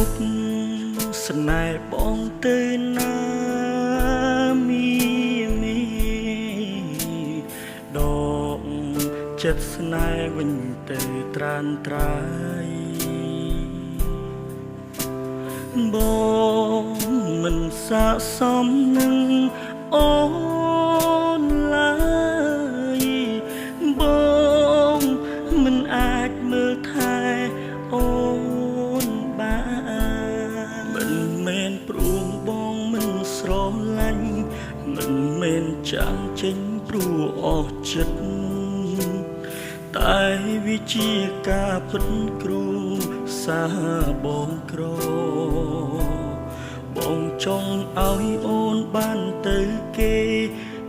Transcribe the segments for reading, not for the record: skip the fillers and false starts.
ប់ស្នេហ៍បងទៅណាមីមីដកចិត្តស្នេហ៍វិញទៅត្រានត្រាយបងមិនស័ក្តិសមនឹងអូនឡើយបងមិនអាចមើលថែអូនបានមិនមែនព្រោះបងមិនស្រឡាញ់មិនមែនចាំងចេញព្រោះអស់ចិត្តតែវាជាការពិតគ្រូសាបងក្របងចង់ឲ្យអូនបានទៅគេ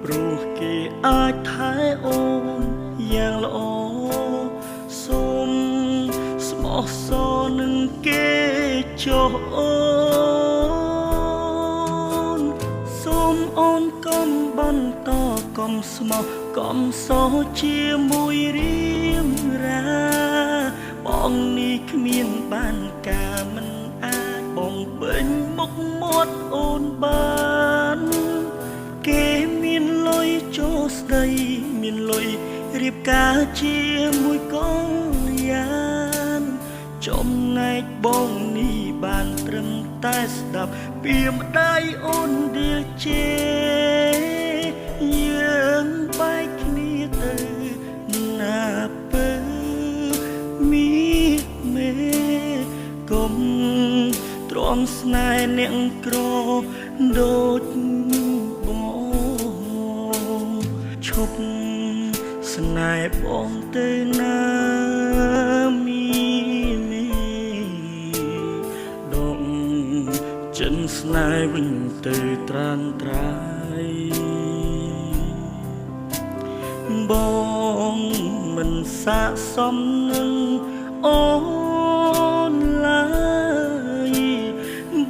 ព្រោះគេអាចថែអូនយ៉ាងល្អសូមស្មោះសរនឹងគេចុះអូនសូមអូនកុំបន្តកុំស្មោះកុំសរជាមួយរៀមរាបងនេះគ្មានបានការមិនអាចបងពេញមុខមាត់អូនបានគេមានលុយចូលស្ដីមានលុយរៀបការជាមួយកូនយ៉ានចំណែកបងនេះបានត្រឹមតែស្ដាប់ពីម្ដាយអូនដៀលជេយើងបែកគ្នាទៅណាពើមីមេកុំទ្រាំស្នេហ៍អ្នកក្រដូចបងឈប់ស្នេហ៍បងទៅណាមីមីដងចិនស្នេហ៍វិញទៅត្រានត្រាយបងមិនស័ក្តិសមនឹងអូនឡើយ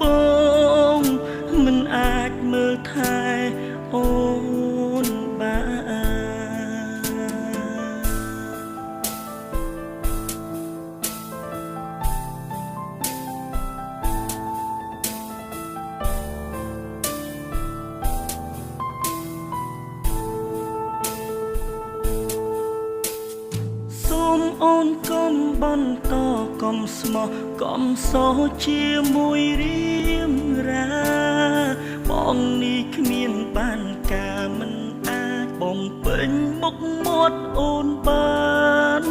បងមិនអាចមើលថែអូនបានសូមអូនកុំបន្តកុំស្មោះកុំសរជាមួយរៀមរាបងនេះគ្មានបានការមិនអាចបងពេញមុខមាត់អូនបាន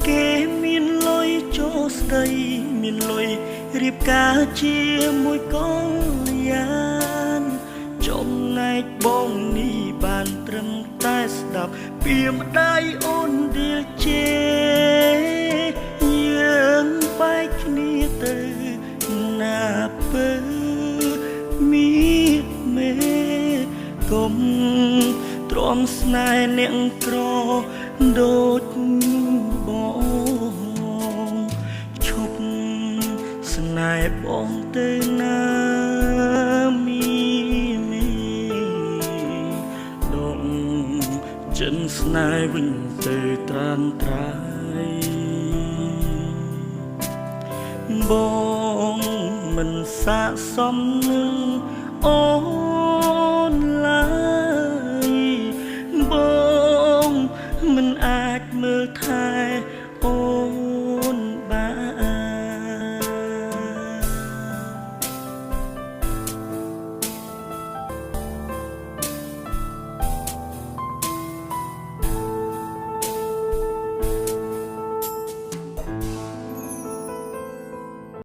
គេមានលុយចូលស្ដីមានលុយរៀបការជាមួយកូនយ៉ានចំណែកបងនេះបានត្រឹមតែស្ដាប់ពីម្ដាយអូនដៀលជេយើងបែកគ្នាទៅណាពើមីមេកុំទ្រាំស្នេហ៍អ្នកក្រដូចបងឈប់ស្នេហ៍បងទៅណាមីមីដងចិនស្នេហ៍វិញទៅត្រានត្រាយបងមិនស័ក្តិសមនឹងអូ